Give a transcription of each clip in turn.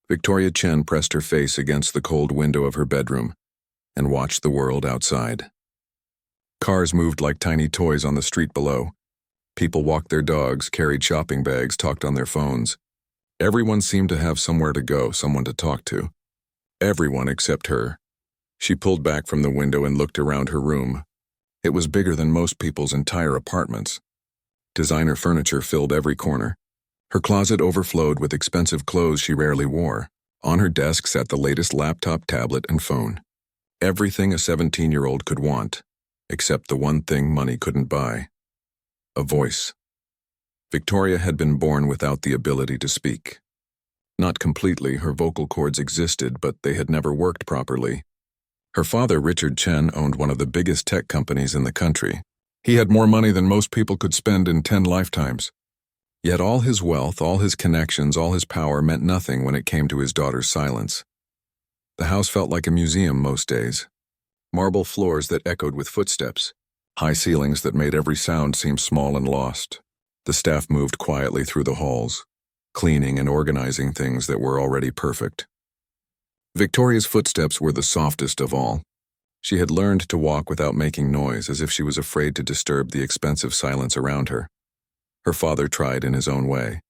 Victoria Chen pressed her face against the cold window of her bedroom and watched the world outside. Cars moved like tiny toys on the street below. People walked their dogs, carried shopping bags, talked on their phones. Everyone seemed to have somewhere to go, someone to talk to. Everyone except her. She pulled back from the window and looked around her room. It was bigger than most people's entire apartments. Designer furniture filled every corner. Her closet overflowed with expensive clothes she rarely wore. On her desk sat the latest laptop, tablet, and phone. Everything a 17-year-old could want, except the one thing money couldn't buy: a voice. Victoria had been born without the ability to speak. Not completely, her vocal cords existed, but they had never worked properly. Her father, Richard Chen, owned one of the biggest tech companies in the country. He had more money than most people could spend in 10 lifetimes. Yet all his wealth, all his connections, all his power meant nothing when it came to his daughter's silence. The house felt like a museum most days. Marble floors that echoed with footsteps. High ceilings that made every sound seem small and lost. The staff moved quietly through the halls, cleaning and organizing things that were already perfect. Victoria's footsteps were the softest of all. She had learned to walk without making noise, as if she was afraid to disturb the expensive silence around her. Her father tried in his own way.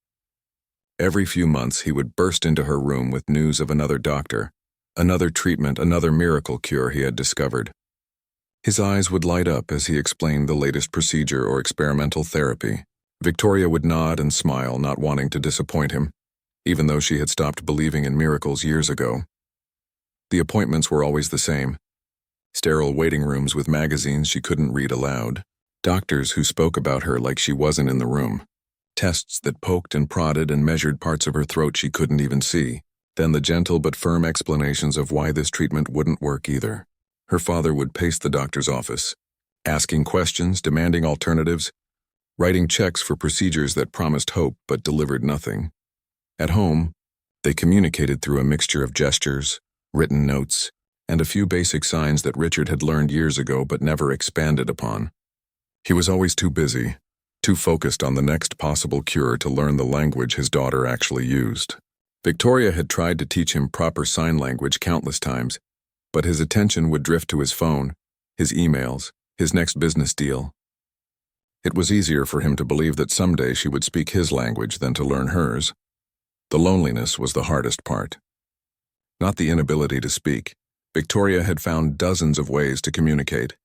Every few months he would burst into her room with news of another doctor, another treatment, another miracle cure he had discovered. His eyes would light up as he explained the latest procedure or experimental therapy. Victoria would nod and smile, not wanting to disappoint him, even though she had stopped believing in miracles years ago. The appointments were always the same: sterile waiting rooms with magazines she couldn't read aloud, doctors who spoke about her like she wasn't in the room, tests that poked and prodded and measured parts of her throat she couldn't even see, then the gentle but firm explanations of why this treatment wouldn't work either. Her father would pace the doctor's office, asking questions, demanding alternatives, writing checks for procedures that promised hope but delivered nothing. At home, they communicated through a mixture of gestures, written notes, and a few basic signs that Richard had learned years ago but never expanded upon. He was always too busy, too focused on the next possible cure to learn the language his daughter actually used. Victoria had tried to teach him proper sign language countless times, but his attention would drift to his phone, his emails, his next business deal. It was easier for him to believe that someday she would speak his language than to learn hers. The loneliness was the hardest part. Not the inability to speak. Victoria had found dozens of ways to communicate.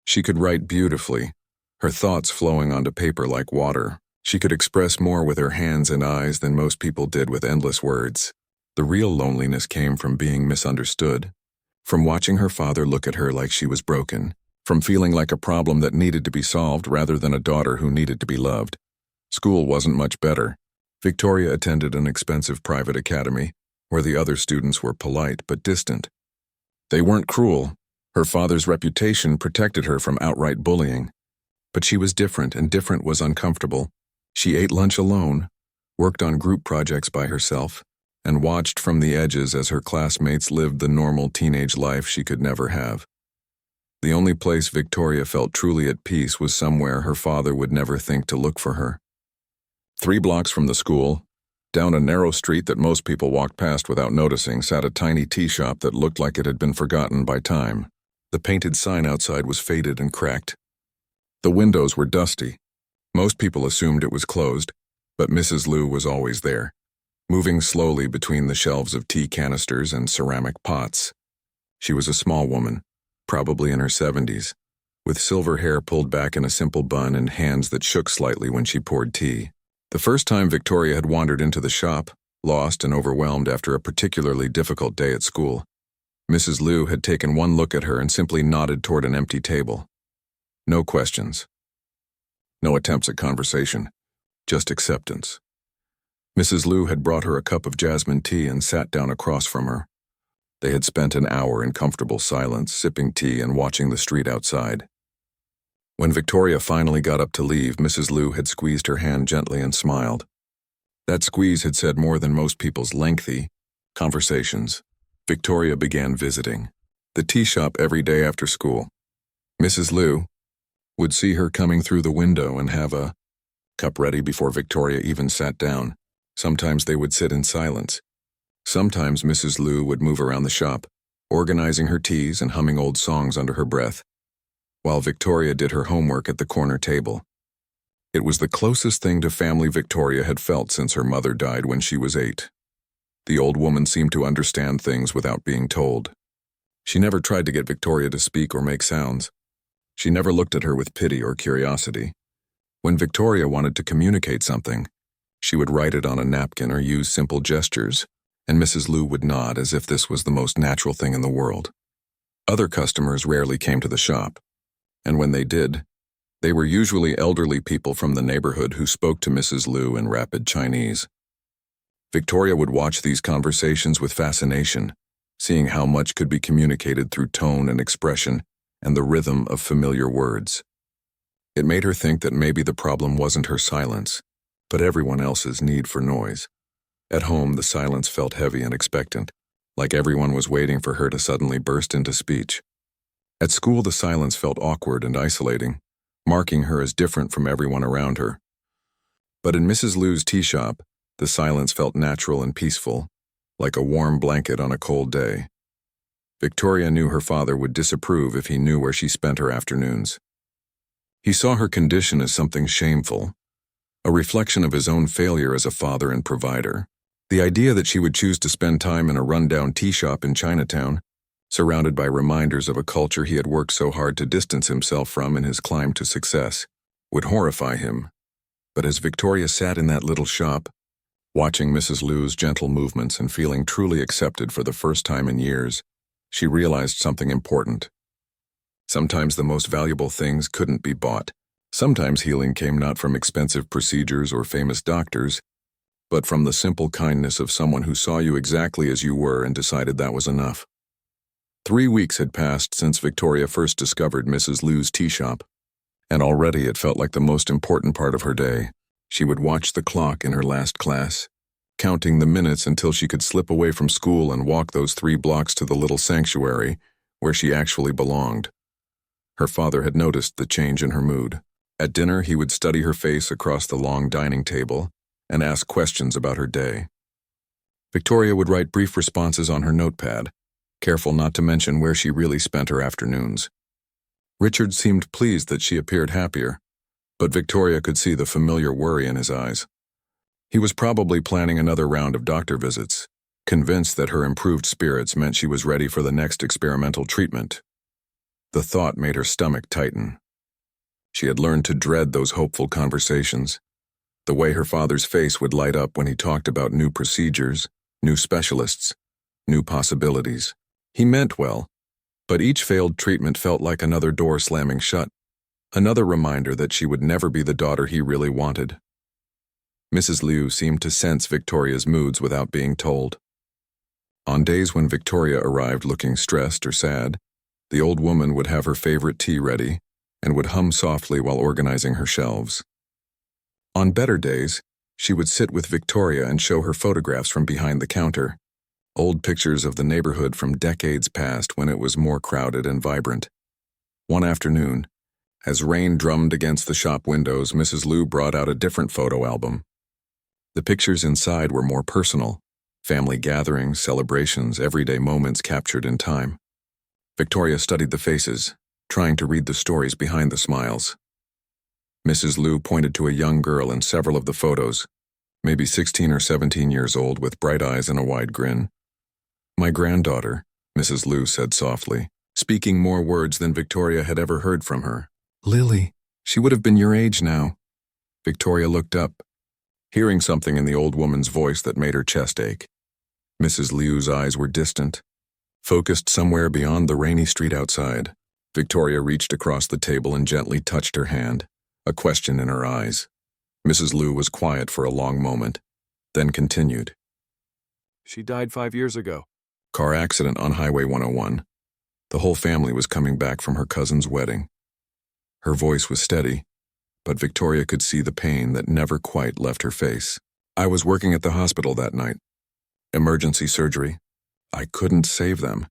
She could write beautifully, her thoughts flowing onto paper like water. She could express more with her hands and eyes than most people did with endless words. The real loneliness came from being misunderstood, from watching her father look at her like she was broken, from feeling like a problem that needed to be solved rather than a daughter who needed to be loved. School wasn't much better. Victoria attended an expensive private academy, where the other students were polite but distant. They weren't cruel. Her father's reputation protected her from outright bullying. But she was different, and different was uncomfortable. She ate lunch alone, worked on group projects by herself, and watched from the edges as her classmates lived the normal teenage life she could never have. The only place Victoria felt truly at peace was somewhere her father would never think to look for her. 3 blocks from the school, down a narrow street that most people walked past without noticing, sat a tiny tea shop that looked like it had been forgotten by time. The painted sign outside was faded and cracked. The windows were dusty. Most people assumed it was closed, but Mrs. Liu was always there, moving slowly between the shelves of tea canisters and ceramic pots. She was a small woman, probably in her 70s, with silver hair pulled back in a simple bun and hands that shook slightly when she poured tea. The first time Victoria had wandered into the shop, lost and overwhelmed after a particularly difficult day at school, Mrs. Liu had taken one look at her and simply nodded toward an empty table. No questions. No attempts at conversation. Just acceptance. Mrs. Liu had brought her a cup of jasmine tea and sat down across from her. They had spent an hour in comfortable silence, sipping tea and watching the street outside. When Victoria finally got up to leave, Mrs. Liu had squeezed her hand gently and smiled. That squeeze had said more than most people's lengthy conversations. Victoria began visiting the tea shop every day after school. Mrs. Liu would see her coming through the window and have a cup ready before Victoria even sat down. Sometimes they would sit in silence, Sometimes Mrs. Liu would move around the shop, organizing her teas and humming old songs under her breath, while Victoria did her homework at the corner table. It was the closest thing to family Victoria had felt since her mother died when she was 8. The old woman seemed to understand things without being told. She never tried to get Victoria to speak or make sounds. She never looked at her with pity or curiosity. When Victoria wanted to communicate something, she would write it on a napkin or use simple gestures, and Mrs. Liu would nod as if this was the most natural thing in the world. Other customers rarely came to the shop, and when they did, they were usually elderly people from the neighborhood who spoke to Mrs. Liu in rapid Chinese. Victoria would watch these conversations with fascination, seeing how much could be communicated through tone and expression and the rhythm of familiar words. It made her think that maybe the problem wasn't her silence, but everyone else's need for noise. At home, the silence felt heavy and expectant, like everyone was waiting for her to suddenly burst into speech. At school, the silence felt awkward and isolating, marking her as different from everyone around her. But in Mrs. Liu's tea shop, the silence felt natural and peaceful, like a warm blanket on a cold day. Victoria knew her father would disapprove if he knew where she spent her afternoons. He saw her condition as something shameful, a reflection of his own failure as a father and provider. The idea that she would choose to spend time in a rundown tea shop in Chinatown, surrounded by reminders of a culture he had worked so hard to distance himself from in his climb to success, would horrify him. But as Victoria sat in that little shop, watching Mrs. Liu's gentle movements and feeling truly accepted for the first time in years, she realized something important. Sometimes the most valuable things couldn't be bought. Sometimes healing came not from expensive procedures or famous doctors, but from the simple kindness of someone who saw you exactly as you were and decided that was enough. 3 weeks had passed since Victoria first discovered Mrs. Liu's tea shop, and already it felt like the most important part of her day. She would watch the clock in her last class, counting the minutes until she could slip away from school and walk those 3 blocks to the little sanctuary where she actually belonged. Her father had noticed the change in her mood. At dinner, he would study her face across the long dining table and ask questions about her day. Victoria would write brief responses on her notepad, careful not to mention where she really spent her afternoons. Richard seemed pleased that she appeared happier, but Victoria could see the familiar worry in his eyes. He was probably planning another round of doctor visits, convinced that her improved spirits meant she was ready for the next experimental treatment. The thought made her stomach tighten. She had learned to dread those hopeful conversations. The way her father's face would light up when he talked about new procedures, new specialists, new possibilities. He meant well, but each failed treatment felt like another door slamming shut, another reminder that she would never be the daughter he really wanted. Mrs. Liu seemed to sense Victoria's moods without being told. On days when Victoria arrived looking stressed or sad, the old woman would have her favorite tea ready and would hum softly while organizing her shelves. On better days, she would sit with Victoria and show her photographs from behind the counter, old pictures of the neighborhood from decades past when it was more crowded and vibrant. One afternoon, as rain drummed against the shop windows, Mrs. Liu brought out a different photo album. The pictures inside were more personal, family gatherings, celebrations, everyday moments captured in time. Victoria studied the faces, trying to read the stories behind the smiles. Mrs. Liu pointed to a young girl in several of the photos, maybe 16 or 17 years old with bright eyes and a wide grin. "My granddaughter," Mrs. Liu said softly, speaking more words than Victoria had ever heard from her. "Lily, she would have been your age now." Victoria looked up, hearing something in the old woman's voice that made her chest ache. Mrs. Liu's eyes were distant, focused somewhere beyond the rainy street outside. Victoria reached across the table and gently touched her hand, a question in her eyes. Mrs. Liu was quiet for a long moment, then continued. "She died 5 years ago. Car accident on Highway 101. The whole family was coming back from her cousin's wedding." Her voice was steady, but Victoria could see the pain that never quite left her face. "I was working at the hospital that night. Emergency surgery. I couldn't save them."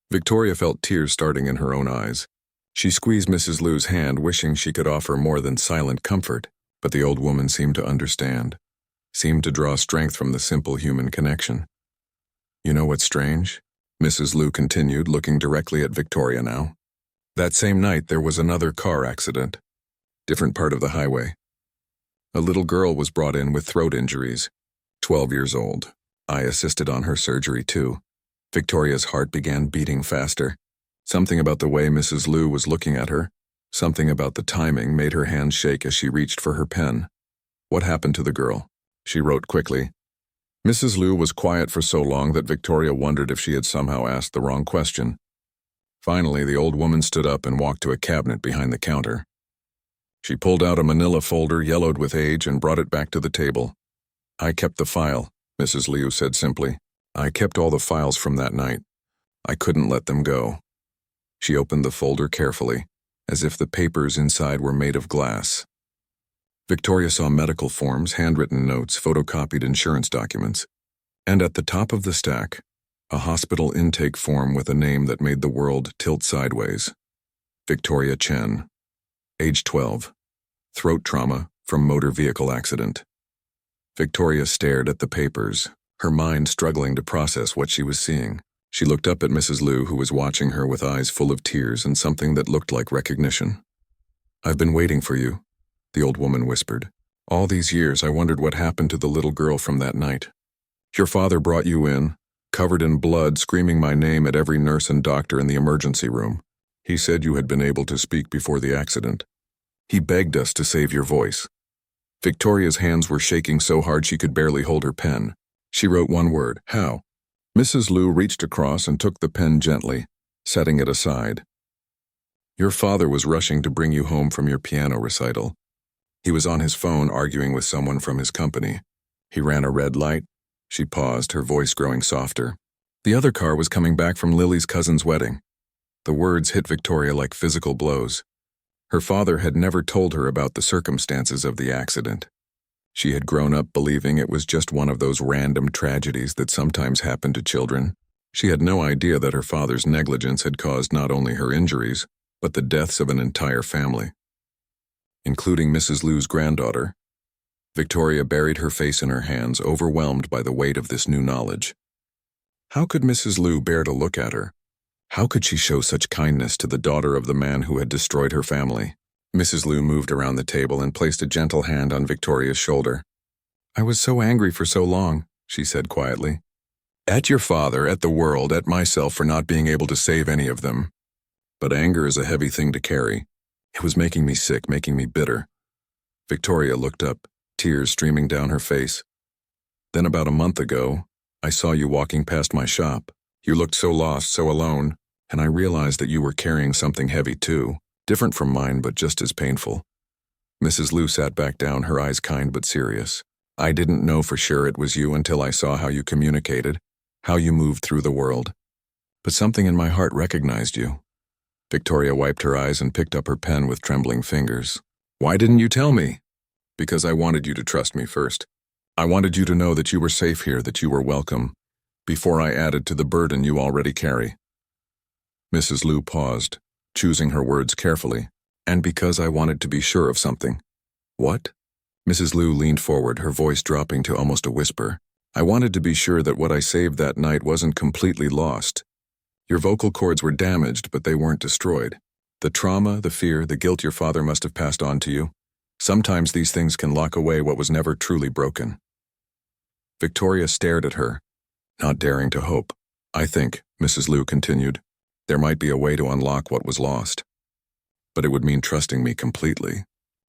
Victoria felt tears starting in her own eyes. She squeezed Mrs. Liu's hand, wishing she could offer more than silent comfort, but the old woman seemed to understand, seemed to draw strength from the simple human connection. You know what's strange? Mrs. Liu continued, looking directly at Victoria now. That same night, there was another car accident. Different part of the highway. A little girl was brought in with throat injuries. 12 years old. I assisted on her surgery too. Victoria's heart began beating faster. Something about the way Mrs. Liu was looking at her, something about the timing made her hands shake as she reached for her pen. What happened to the girl? She wrote quickly. Mrs. Liu was quiet for so long that Victoria wondered if she had somehow asked the wrong question. Finally, the old woman stood up and walked to a cabinet behind the counter. She pulled out a manila folder yellowed with age and brought it back to the table. I kept the file, Mrs. Liu said simply. I kept all the files from that night. I couldn't let them go. She opened the folder carefully, as if the papers inside were made of glass. Victoria saw medical forms, handwritten notes, photocopied insurance documents, and at the top of the stack, a hospital intake form with a name that made the world tilt sideways. Victoria Chen, age 12, throat trauma from motor vehicle accident. Victoria stared at the papers, her mind struggling to process what she was seeing. She looked up at Mrs. Liu, who was watching her with eyes full of tears and something that looked like recognition. I've been waiting for you, the old woman whispered. All these years I wondered what happened to the little girl from that night. Your father brought you in, covered in blood, screaming my name at every nurse and doctor in the emergency room. He said you had been able to speak before the accident. He begged us to save your voice. Victoria's hands were shaking so hard she could barely hold her pen. She wrote one word, how? Mrs. Liu reached across and took the pen gently, setting it aside. Your father was rushing to bring you home from your piano recital. He was on his phone arguing with someone from his company. He ran a red light. She paused, her voice growing softer. The other car was coming back from Lily's cousin's wedding. The words hit Victoria like physical blows. Her father had never told her about the circumstances of the accident. She had grown up believing it was just one of those random tragedies that sometimes happen to children. She had no idea that her father's negligence had caused not only her injuries, but the deaths of an entire family, including Mrs. Liu's granddaughter. Victoria buried her face in her hands, overwhelmed by the weight of this new knowledge. How could Mrs. Liu bear to look at her? How could she show such kindness to the daughter of the man who had destroyed her family? Mrs. Liu moved around the table and placed a gentle hand on Victoria's shoulder. I was so angry for so long, she said quietly. At your father, at the world, at myself for not being able to save any of them. But anger is a heavy thing to carry. It was making me sick, making me bitter. Victoria looked up, tears streaming down her face. Then about a month ago, I saw you walking past my shop. You looked so lost, so alone, and I realized that you were carrying something heavy too. Different from mine, but just as painful. Mrs. Liu sat back down, her eyes kind but serious. I didn't know for sure it was you until I saw how you communicated, how you moved through the world. But something in my heart recognized you. Victoria wiped her eyes and picked up her pen with trembling fingers. Why didn't you tell me? Because I wanted you to trust me first. I wanted you to know that you were safe here, that you were welcome, before I added to the burden you already carry. Mrs. Liu paused, choosing her words carefully, and because I wanted to be sure of something. What? Mrs. Liu leaned forward, her voice dropping to almost a whisper. I wanted to be sure that what I saved that night wasn't completely lost. Your vocal cords were damaged, but they weren't destroyed. The trauma, the fear, the guilt your father must have passed on to you. Sometimes these things can lock away what was never truly broken. Victoria stared at her, not daring to hope. I think, Mrs. Liu continued, there might be a way to unlock what was lost. But it would mean trusting me completely.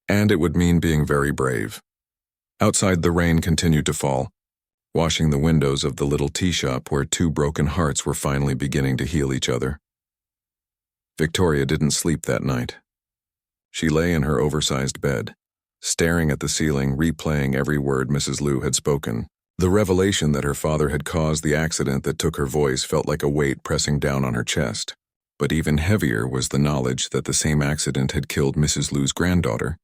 And it would mean being very brave. Outside, the rain continued to fall, washing the windows of the little tea shop where two broken hearts were finally beginning to heal each other. Victoria didn't sleep that night. She lay in her oversized bed, staring at the ceiling, replaying every word Mrs. Liu had spoken. The revelation that her father had caused the accident that took her voice felt like a weight pressing down on her chest. But even heavier was the knowledge that the same accident had killed Mrs. Liu's granddaughter.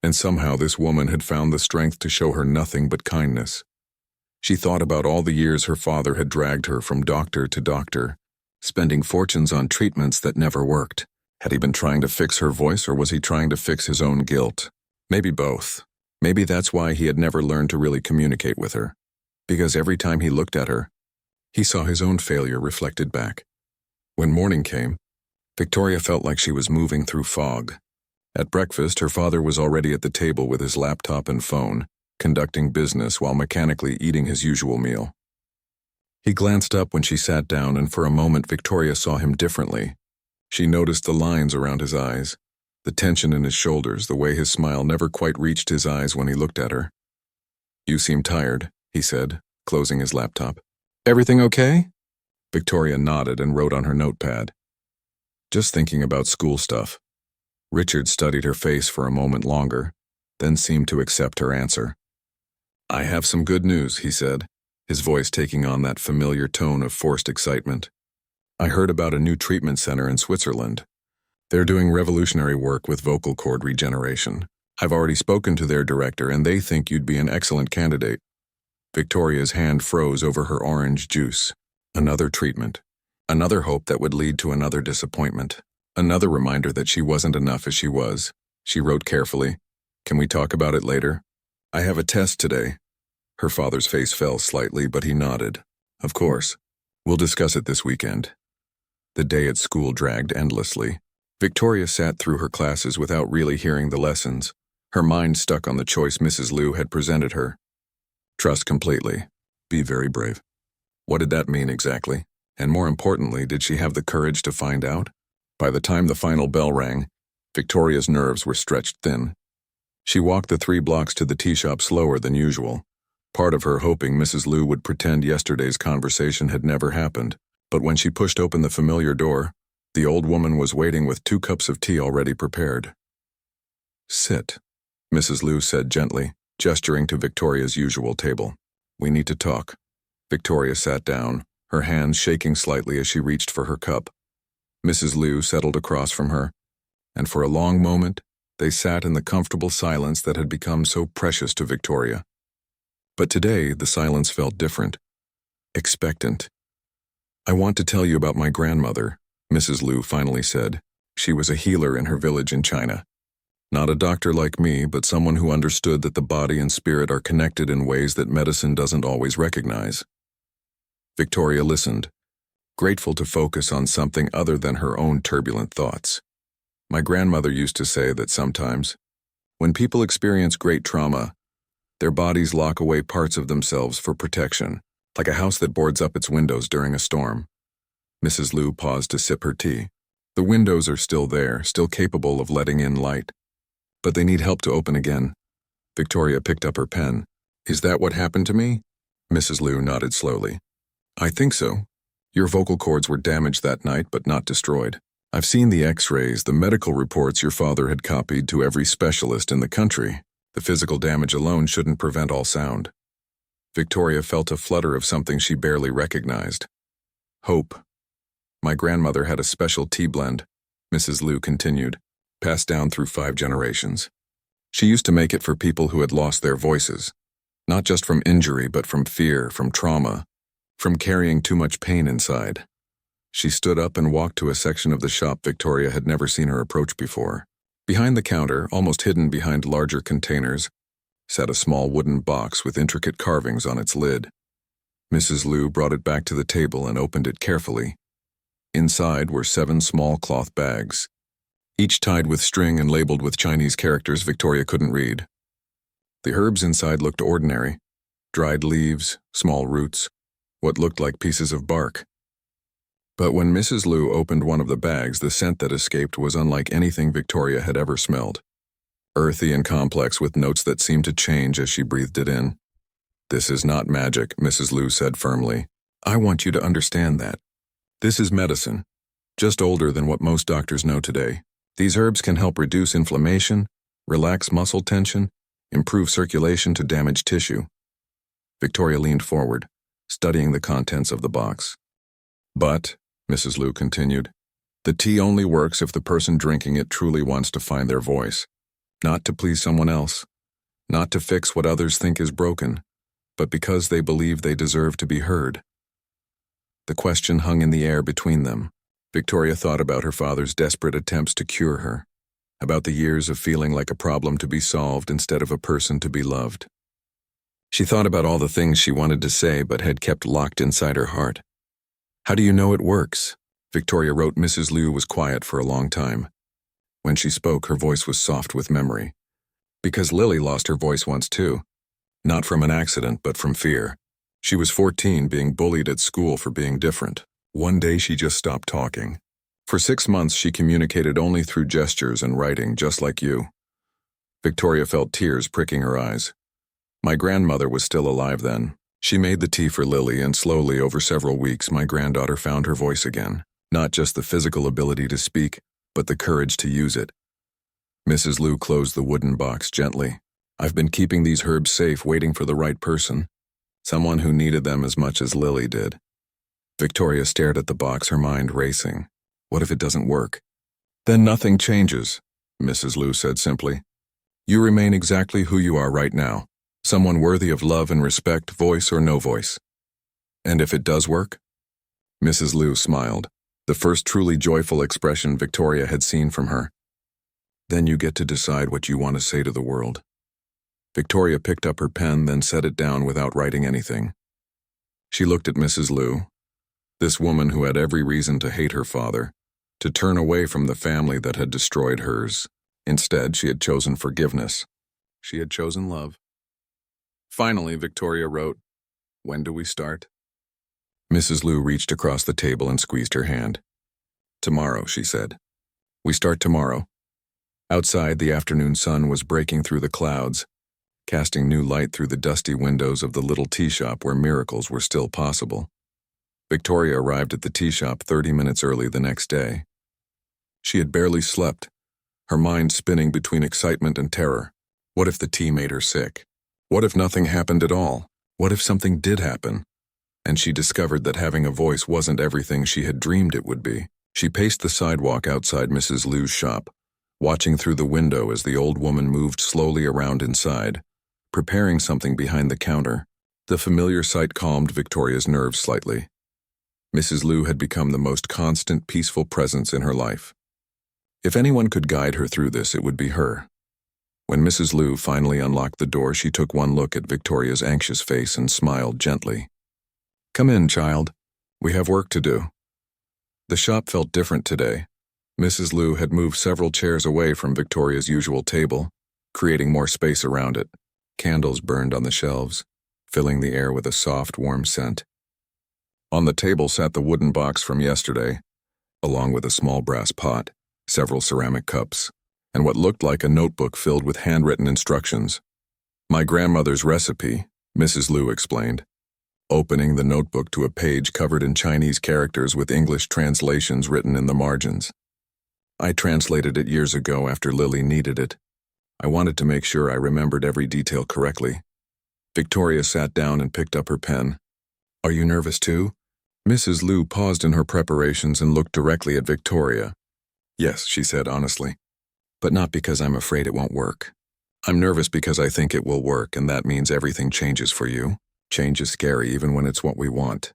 And somehow this woman had found the strength to show her nothing but kindness. She thought about all the years her father had dragged her from doctor to doctor, spending fortunes on treatments that never worked. Had he been trying to fix her voice, or was he trying to fix his own guilt? Maybe both. Maybe that's why he had never learned to really communicate with her. Because every time he looked at her, He saw his own failure reflected back. When morning came, Victoria felt like she was moving through fog. At breakfast, her father was already at the table with his laptop and phone, conducting business while mechanically eating his usual meal. He glanced up when she sat down, and for a moment Victoria saw him differently. She noticed the lines around his eyes, the tension in his shoulders, the way his smile never quite reached his eyes when he looked at her. "You seem tired," he said, closing his laptop. "Everything okay?" Victoria nodded and wrote on her notepad. "Just thinking about school stuff." Richard studied her face for a moment longer, then seemed to accept her answer. "I have some good news," he said, his voice taking on that familiar tone of forced excitement. "I heard about a new treatment center in Switzerland. They're doing revolutionary work with vocal cord regeneration. I've already spoken to their director, and they think you'd be an excellent candidate." Victoria's hand froze over her orange juice. Another treatment. Another hope that would lead to another disappointment. Another reminder that she wasn't enough as she was. She wrote carefully, "Can we talk about it later? I have a test today." Her father's face fell slightly, but he nodded. "Of course. We'll discuss it this weekend." The day at school dragged endlessly. Victoria sat through her classes without really hearing the lessons, her mind stuck on the choice Mrs. Liu had presented her. Trust completely. Be very brave. What did that mean exactly? And more importantly, did she have the courage to find out? By the time the final bell rang, Victoria's nerves were stretched thin. She walked the 3 blocks to the tea shop slower than usual, part of her hoping Mrs. Liu would pretend yesterday's conversation had never happened. But when she pushed open the familiar door, the old woman was waiting with 2 cups of tea already prepared. "Sit," Mrs. Liu said gently, gesturing to Victoria's usual table. "We need to talk." Victoria sat down, her hands shaking slightly as she reached for her cup. Mrs. Liu settled across from her, and for a long moment, they sat in the comfortable silence that had become so precious to Victoria. But today, the silence felt different, expectant. "I want to tell you about my grandmother," Mrs. Liu finally said. "She was a healer in her village in China. Not a doctor like me, but someone who understood that the body and spirit are connected in ways that medicine doesn't always recognize." Victoria listened, grateful to focus on something other than her own turbulent thoughts. "My grandmother used to say that sometimes, when people experience great trauma, their bodies lock away parts of themselves for protection, like a house that boards up its windows during a storm." Mrs. Liu paused to sip her tea. "The windows are still there, still capable of letting in light. But they need help to open again." Victoria picked up her pen. "Is that what happened to me?" Mrs. Liu nodded slowly. "I think so. Your vocal cords were damaged that night, but not destroyed. I've seen the x-rays, the medical reports your father had copied to every specialist in the country. The physical damage alone shouldn't prevent all sound." Victoria felt a flutter of something she barely recognized. "Hope. My grandmother had a special tea blend," Mrs. Liu continued, "passed down through 5 generations. She used to make it for people who had lost their voices, not just from injury, but from fear, from trauma, from carrying too much pain inside." She stood up and walked to a section of the shop Victoria had never seen her approach before. Behind the counter, almost hidden behind larger containers, sat a small wooden box with intricate carvings on its lid. Mrs. Liu brought it back to the table and opened it carefully. Inside were 7 small cloth bags, each tied with string and labeled with Chinese characters Victoria couldn't read. The herbs inside looked ordinary: dried leaves, small roots, what looked like pieces of bark. But when Mrs. Liu opened one of the bags, the scent that escaped was unlike anything Victoria had ever smelled. Earthy and complex, with notes that seemed to change as she breathed it in. "This is not magic," Mrs. Liu said firmly. "I want you to understand that. This is medicine, just older than what most doctors know today. These herbs can help reduce inflammation, relax muscle tension, improve circulation to damaged tissue." Victoria leaned forward, studying the contents of the box. "But," Mrs. Liu continued, "the tea only works if the person drinking it truly wants to find their voice. Not to please someone else, not to fix what others think is broken, but because they believe they deserve to be heard." The question hung in the air between them. Victoria thought about her father's desperate attempts to cure her, about the years of feeling like a problem to be solved instead of a person to be loved. She thought about all the things she wanted to say but had kept locked inside her heart. How do you know it works? Victoria wrote. Mrs. Liu was quiet for a long time. When she spoke, her voice was soft with memory. Because Lily lost her voice once too. Not from an accident, but from fear. She was 14, being bullied at school for being different. One day she just stopped talking. For 6 months she communicated only through gestures and writing, just like you. Victoria felt tears pricking her eyes. My grandmother was still alive then. She made the tea for Lily, and slowly, over several weeks, my granddaughter found her voice again. Not just the physical ability to speak, but the courage to use it. Mrs. Liu closed the wooden box gently. I've been keeping these herbs safe, waiting for the right person. Someone who needed them as much as Lily did. Victoria stared at the box, her mind racing. What if it doesn't work? Then nothing changes, Mrs. Liu said simply. You remain exactly who you are right now. Someone worthy of love and respect, voice or no voice. And if it does work? Mrs. Liu smiled, the first truly joyful expression Victoria had seen from her. Then you get to decide what you want to say to the world. Victoria picked up her pen, then set it down without writing anything. She looked at Mrs. Liu, this woman who had every reason to hate her father, to turn away from the family that had destroyed hers. Instead, she had chosen forgiveness. She had chosen love. Finally, Victoria wrote, When do we start? Mrs. Liu reached across the table and squeezed her hand. Tomorrow, she said. We start tomorrow. Outside, the afternoon sun was breaking through the clouds, casting new light through the dusty windows of the little tea shop where miracles were still possible. Victoria arrived at the tea shop 30 minutes early the next day. She had barely slept, her mind spinning between excitement and terror. What if the tea made her sick? What if nothing happened at all? What if something did happen? And she discovered that having a voice wasn't everything she had dreamed it would be. She paced the sidewalk outside Mrs. Liu's shop, watching through the window as the old woman moved slowly around inside, preparing something behind the counter. The familiar sight calmed Victoria's nerves slightly. Mrs. Liu had become the most constant, peaceful presence in her life. If anyone could guide her through this, it would be her. When Mrs. Liu finally unlocked the door, she took one look at Victoria's anxious face and smiled gently. Come in, child. We have work to do. The shop felt different today. Mrs. Liu had moved several chairs away from Victoria's usual table, creating more space around it. Candles burned on the shelves, filling the air with a soft, warm scent. On the table sat the wooden box from yesterday, along with a small brass pot, several ceramic cups, and what looked like a notebook filled with handwritten instructions. My grandmother's recipe, Mrs. Liu explained, opening the notebook to a page covered in Chinese characters with English translations written in the margins. I translated it years ago after Lily needed it. I wanted to make sure I remembered every detail correctly. Victoria sat down and picked up her pen. Are you nervous too? Mrs. Liu paused in her preparations and looked directly at Victoria. Yes, she said honestly. But not because I'm afraid it won't work. I'm nervous because I think it will work, and that means everything changes for you. Change is scary even when it's what we want.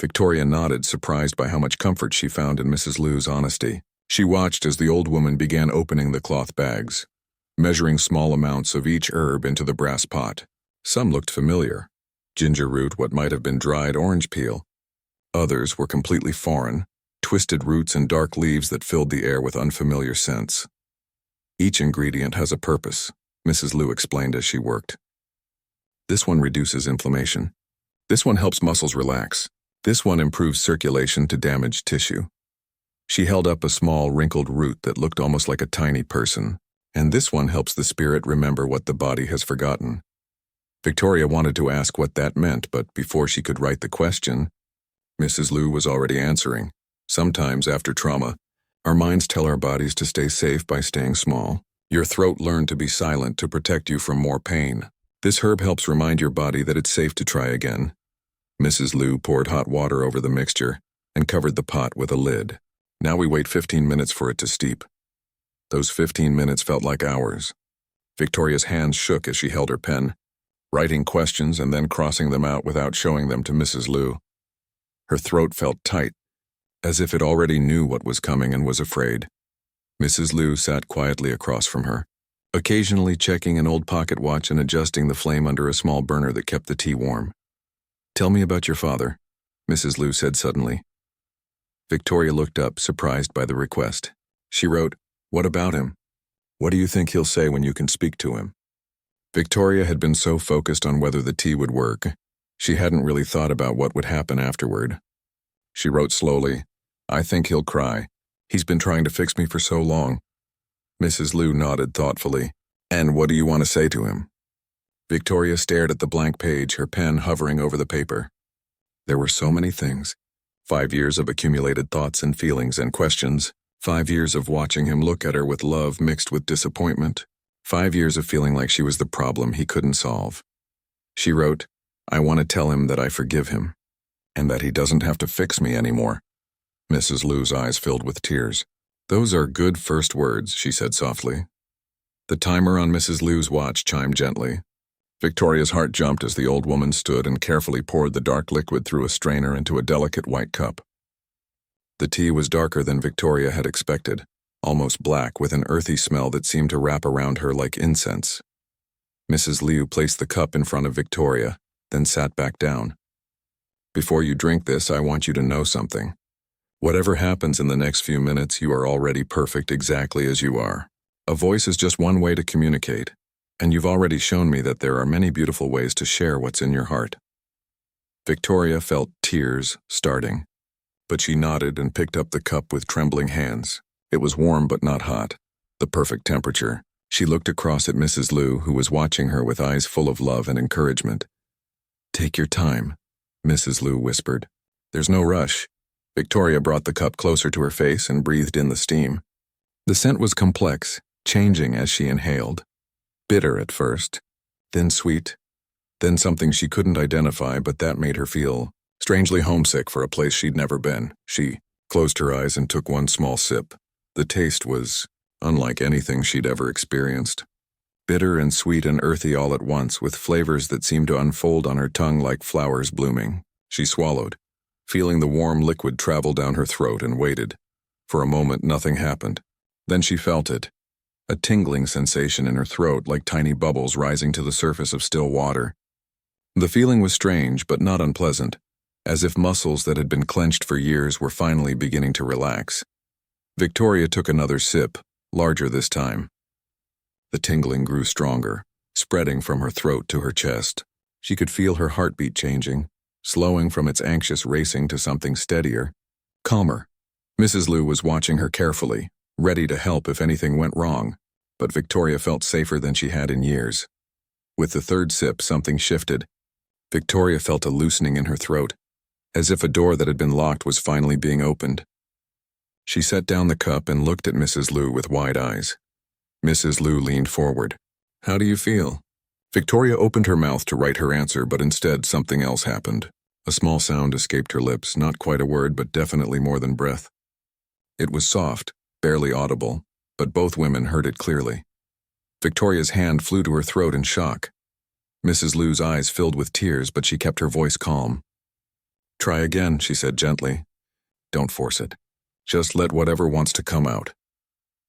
Victoria nodded, surprised by how much comfort she found in Mrs. Liu's honesty. She watched as the old woman began opening the cloth bags, measuring small amounts of each herb into the brass pot. Some looked familiar. Ginger root, what might have been dried orange peel. Others were completely foreign, twisted roots and dark leaves that filled the air with unfamiliar scents. Each ingredient has a purpose, Mrs. Liu explained as she worked. This one reduces inflammation. This one helps muscles relax. This one improves circulation to damaged tissue. She held up a small, wrinkled root that looked almost like a tiny person. And this one helps the spirit remember what the body has forgotten. Victoria wanted to ask what that meant, but before she could write the question, Mrs. Liu was already answering. Sometimes, after trauma, our minds tell our bodies to stay safe by staying small. Your throat learned to be silent to protect you from more pain. This herb helps remind your body that it's safe to try again. Mrs. Liu poured hot water over the mixture and covered the pot with a lid. Now we wait 15 minutes for it to steep. Those 15 minutes felt like hours. Victoria's hands shook as she held her pen, writing questions and then crossing them out without showing them to Mrs. Liu. Her throat felt tight, as if it already knew what was coming and was afraid. Mrs. Liu sat quietly across from her, occasionally checking an old pocket watch and adjusting the flame under a small burner that kept the tea warm. "Tell me about your father," Mrs. Liu said suddenly. Victoria looked up, surprised by the request. She wrote, "What about him? What do you think he'll say when you can speak to him?" Victoria had been so focused on whether the tea would work, she hadn't really thought about what would happen afterward. She wrote slowly, "I think he'll cry. He's been trying to fix me for so long." Mrs. Liu nodded thoughtfully. "And what do you want to say to him?" Victoria stared at the blank page, her pen hovering over the paper. There were so many things. 5 years of accumulated thoughts and feelings and questions. 5 years of watching him look at her with love mixed with disappointment. 5 years of feeling like she was the problem he couldn't solve. She wrote, "I want to tell him that I forgive him, and that he doesn't have to fix me anymore." Mrs. Liu's eyes filled with tears. "Those are good first words," she said softly. The timer on Mrs. Liu's watch chimed gently. Victoria's heart jumped as the old woman stood and carefully poured the dark liquid through a strainer into a delicate white cup. The tea was darker than Victoria had expected, almost black with an earthy smell that seemed to wrap around her like incense. Mrs. Liu placed the cup in front of Victoria, then sat back down. "Before you drink this, I want you to know something. Whatever happens in the next few minutes, you are already perfect exactly as you are. A voice is just one way to communicate, and you've already shown me that there are many beautiful ways to share what's in your heart." Victoria felt tears starting, but she nodded and picked up the cup with trembling hands. It was warm but not hot, the perfect temperature. She looked across at Mrs. Liu, who was watching her with eyes full of love and encouragement. "Take your time," Mrs. Liu whispered. "There's no rush." Victoria brought the cup closer to her face and breathed in the steam. The scent was complex, changing as she inhaled. Bitter at first, then sweet, then something she couldn't identify, but that made her feel strangely homesick for a place she'd never been. She closed her eyes and took one small sip. The taste was unlike anything she'd ever experienced. Bitter and sweet and earthy all at once, with flavors that seemed to unfold on her tongue like flowers blooming. She swallowed, feeling the warm liquid travel down her throat, and waited. For a moment, nothing happened. Then she felt it, a tingling sensation in her throat like tiny bubbles rising to the surface of still water. The feeling was strange but not unpleasant, as if muscles that had been clenched for years were finally beginning to relax. Victoria took another sip, larger this time. The tingling grew stronger, spreading from her throat to her chest. She could feel her heartbeat changing, slowing from its anxious racing to something steadier, calmer. Mrs. Liu was watching her carefully, ready to help if anything went wrong, but Victoria felt safer than she had in years. With the third sip, something shifted. Victoria felt a loosening in her throat, as if a door that had been locked was finally being opened. She set down the cup and looked at Mrs. Liu with wide eyes. Mrs. Liu leaned forward. "How do you feel?" Victoria opened her mouth to write her answer, but instead something else happened. A small sound escaped her lips, not quite a word, but definitely more than breath. It was soft, barely audible, but both women heard it clearly. Victoria's hand flew to her throat in shock. Mrs. Liu's eyes filled with tears, but she kept her voice calm. "Try again," she said gently. "Don't force it. Just let whatever wants to come out."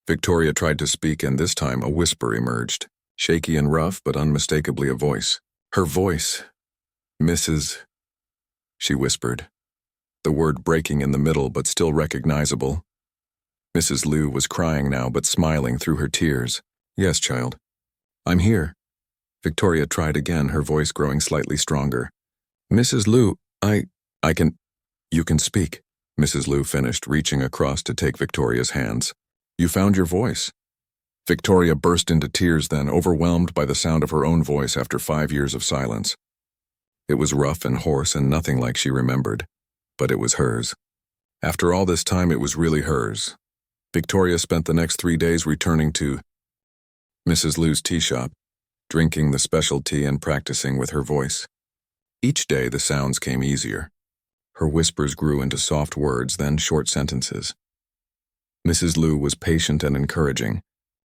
Victoria tried to speak, and this time a whisper emerged, shaky and rough, but unmistakably a voice. Her voice. "Mrs." she whispered, the word breaking in the middle but still recognizable. Mrs. Liu was crying now, but smiling through her tears. "Yes, child. I'm here." Victoria tried again, her voice growing slightly stronger. "Mrs. Liu, I can—" "You can speak," Mrs. Liu finished, reaching across to take Victoria's hands. "You found your voice." Victoria burst into tears then, overwhelmed by the sound of her own voice after 5 years of silence. It was rough and hoarse and nothing like she remembered, but it was hers. After all this time, it was really hers. Victoria spent the next 3 days returning to Mrs. Liu's tea shop, drinking the special tea and practicing with her voice. Each day the sounds came easier. Her whispers grew into soft words, then short sentences. Mrs. Liu was patient and encouraging,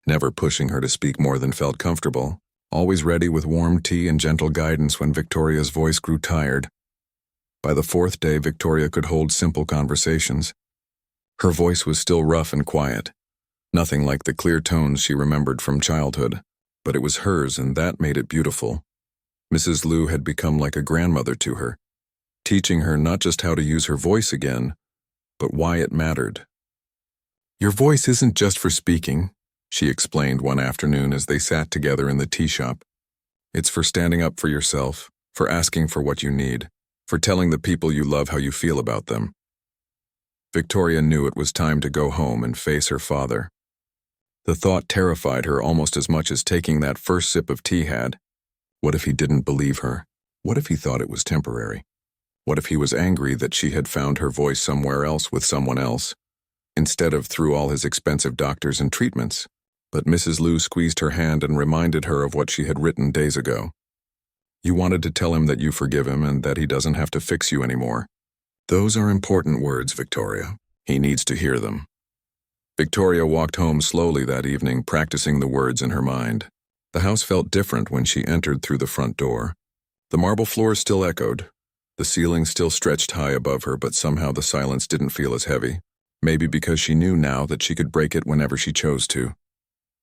never pushing her to speak more than felt comfortable, always ready with warm tea and gentle guidance when Victoria's voice grew tired. By the 4th day, Victoria could hold simple conversations. Her voice was still rough and quiet, nothing like the clear tones she remembered from childhood, but it was hers, and that made it beautiful. Mrs. Liu had become like a grandmother to her, teaching her not just how to use her voice again, but why it mattered. "Your voice isn't just for speaking," she explained one afternoon as they sat together in the tea shop. "It's for standing up for yourself, for asking for what you need, for telling the people you love how you feel about them." Victoria knew it was time to go home and face her father. The thought terrified her almost as much as taking that first sip of tea had. What if he didn't believe her? What if he thought it was temporary? What if he was angry that she had found her voice somewhere else with someone else, instead of through all his expensive doctors and treatments? But Mrs. Liu squeezed her hand and reminded her of what she had written days ago. "You wanted to tell him that you forgive him and that he doesn't have to fix you anymore. Those are important words, Victoria. He needs to hear them." Victoria walked home slowly that evening, practicing the words in her mind. The house felt different when she entered through the front door. The marble floor still echoed. The ceiling still stretched high above her, but somehow the silence didn't feel as heavy. Maybe because she knew now that she could break it whenever she chose to.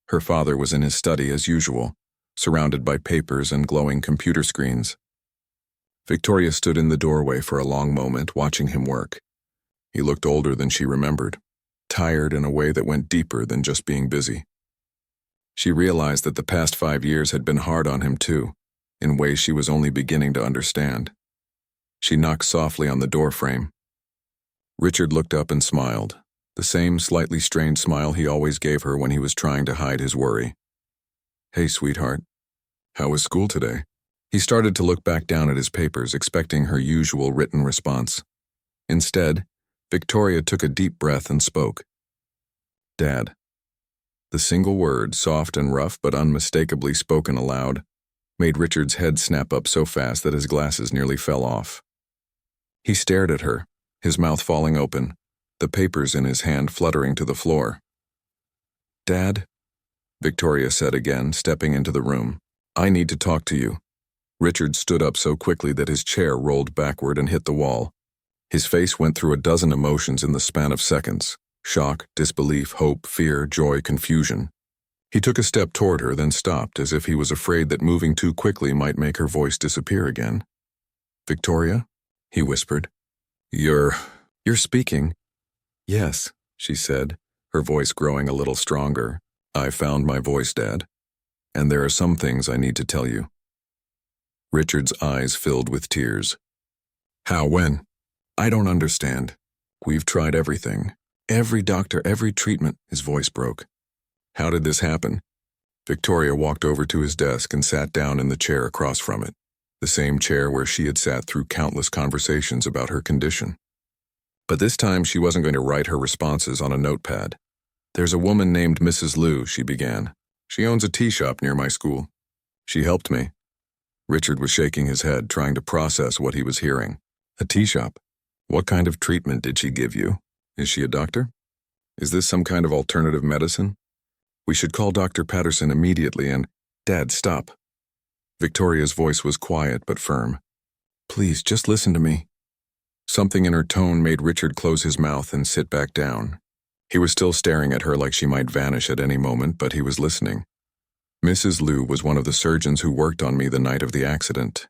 Her father was in his study as usual, surrounded by papers and glowing computer screens. Victoria stood in the doorway for a long moment, watching him work. He looked older than she remembered, tired in a way that went deeper than just being busy. She realized that the past 5 years had been hard on him too, in ways she was only beginning to understand. She knocked softly on the door frame. Richard looked up and smiled, the same slightly strained smile he always gave her when he was trying to hide his worry. "Hey, sweetheart. How was school today?" He started to look back down at his papers, expecting her usual written response. Instead, Victoria took a deep breath and spoke. "Dad." The single word, soft and rough but unmistakably spoken aloud, made Richard's head snap up so fast that his glasses nearly fell off. He stared at her, his mouth falling open, the papers in his hand fluttering to the floor. "Dad," Victoria said again, stepping into the room. "I need to talk to you." Richard stood up so quickly that his chair rolled backward and hit the wall. His face went through a dozen emotions in the span of seconds: shock, disbelief, hope, fear, joy, confusion. He took a step toward her, then stopped, as if he was afraid that moving too quickly might make her voice disappear again. "Victoria?" he whispered. You're speaking." "Yes," she said, her voice growing a little stronger. "I found my voice, Dad. And there are some things I need to tell you." Richard's eyes filled with tears. "How, when?" "I don't understand. We've tried everything. Every doctor, every treatment." His voice broke. "How did this happen?" Victoria walked over to his desk and sat down in the chair across from it, the same chair where she had sat through countless conversations about her condition. But this time she wasn't going to write her responses on a notepad. "There's a woman named Mrs. Liu," she began. "She owns a tea shop near my school. She helped me." Richard was shaking his head, trying to process what he was hearing. "A tea shop? What kind of treatment did she give you? Is she a doctor? Is this some kind of alternative medicine? We should call Dr. Patterson immediately and—" "Dad, stop." Victoria's voice was quiet but firm. "Please, just listen to me." Something in her tone made Richard close his mouth and sit back down. He was still staring at her like she might vanish at any moment, but he was listening. "Mrs. Liu was one of the surgeons who worked on me the night of the accident,"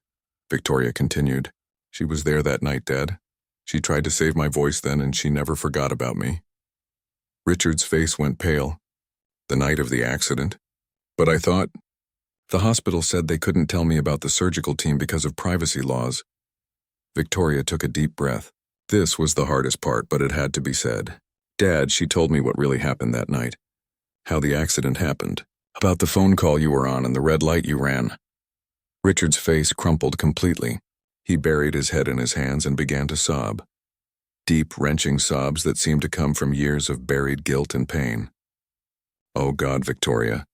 Victoria continued. "She was there that night, Dad. She tried to save my voice then, and she never forgot about me." Richard's face went pale. "The night of the accident? But I thought—" "The hospital said they couldn't tell me about the surgical team because of privacy laws." Victoria took a deep breath. This was the hardest part, but it had to be said. "Dad, she told me what really happened that night. How the accident happened. About the phone call you were on and the red light you ran." Richard's face crumpled completely. He buried his head in his hands and began to sob. Deep, wrenching sobs that seemed to come from years of buried guilt and pain. "Oh God, Victoria.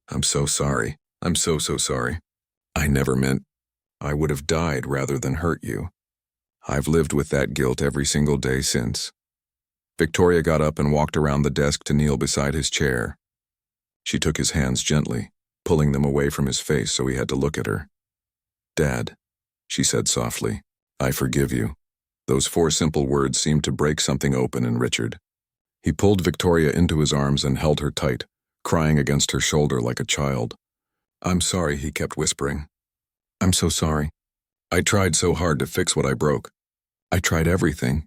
I'm so sorry. I'm so sorry. I never meant. I would have died rather than hurt you. I've lived with that guilt every single day since." Victoria got up and walked around the desk to kneel beside his chair. She took his hands gently, pulling them away from his face so he had to look at her. "Dad," she said softly, "I forgive you." Those 4 simple words seemed to break something open in Richard. He pulled Victoria into his arms and held her tight, crying against her shoulder like a child. I'm sorry, he kept whispering. I'm so sorry. I tried so hard to fix what I broke. I tried everything.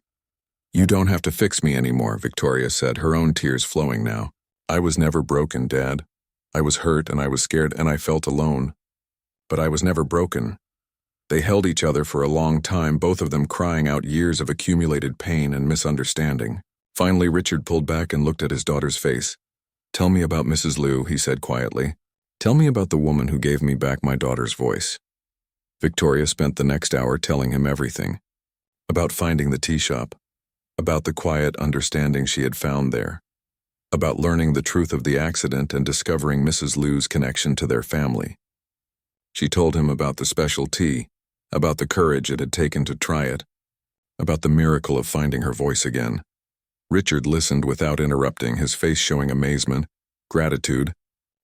You don't have to fix me anymore, Victoria said, her own tears flowing now. I was never broken, Dad. I was hurt and I was scared and I felt alone. But I was never broken. They held each other for a long time, both of them crying out years of accumulated pain and misunderstanding. Finally, Richard pulled back and looked at his daughter's face. Tell me about Mrs. Liu, he said quietly. Tell me about the woman who gave me back my daughter's voice. Victoria spent the next hour telling him everything. About finding the tea shop. About the quiet understanding she had found there. About learning the truth of the accident and discovering Mrs. Liu's connection to their family. She told him about the special tea, about the courage it had taken to try it, about the miracle of finding her voice again. Richard listened without interrupting, his face showing amazement, gratitude,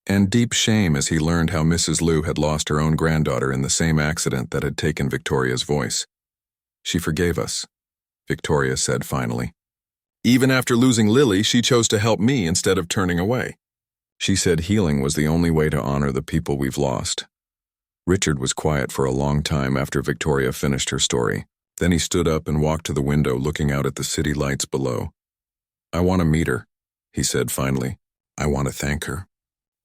and deep shame as he learned how Mrs. Liu had lost her own granddaughter in the same accident that had taken Victoria's voice. She forgave us, Victoria said finally. Even after losing Lily, she chose to help me instead of turning away. She said healing was the only way to honor the people we've lost. Richard was quiet for a long time after Victoria finished her story. Then he stood up and walked to the window, looking out at the city lights below. I want to meet her, he said finally. I want to thank her.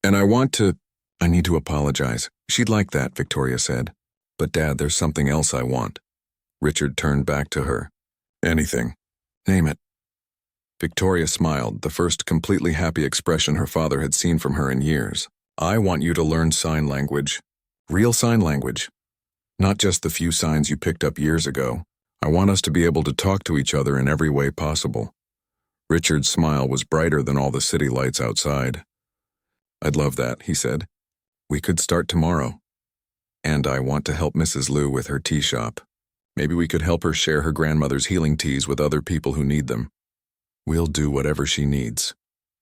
And I need to apologize. She'd like that, Victoria said. But Dad, there's something else I want. Richard turned back to her. Anything. Name it. Victoria smiled, the first completely happy expression her father had seen from her in years. I want you to learn sign language. Real sign language. Not just the few signs you picked up years ago. I want us to be able to talk to each other in every way possible. Richard's smile was brighter than all the city lights outside. I'd love that, he said. We could start tomorrow. And I want to help Mrs. Liu with her tea shop. Maybe we could help her share her grandmother's healing teas with other people who need them. We'll do whatever she needs,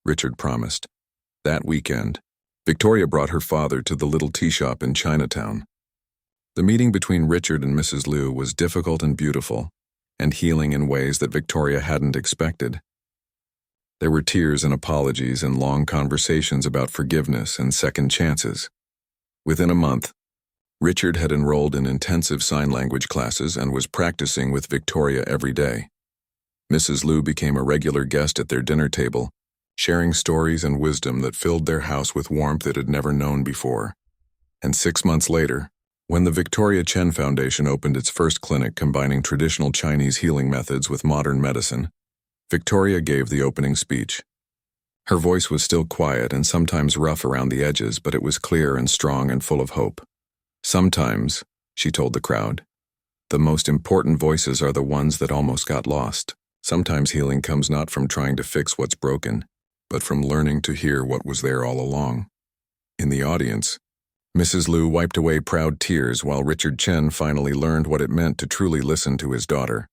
Richard promised. That weekend, Victoria brought her father to the little tea shop in Chinatown. The meeting between Richard and Mrs. Liu was difficult and beautiful, and healing in ways that Victoria hadn't expected. There were tears and apologies and long conversations about forgiveness and second chances. Within a month, Richard had enrolled in intensive sign language classes and was practicing with Victoria every day. Mrs. Liu became a regular guest at their dinner table, sharing stories and wisdom that filled their house with warmth it had never known before. And 6 months later, when the Victoria Chen Foundation opened its first clinic combining traditional Chinese healing methods with modern medicine, Victoria gave the opening speech. Her voice was still quiet and sometimes rough around the edges, but it was clear and strong and full of hope. Sometimes, she told the crowd, the most important voices are the ones that almost got lost. Sometimes healing comes not from trying to fix what's broken, but from learning to hear what was there all along. In the audience, Mrs. Liu wiped away proud tears while Richard Chen finally learned what it meant to truly listen to his daughter.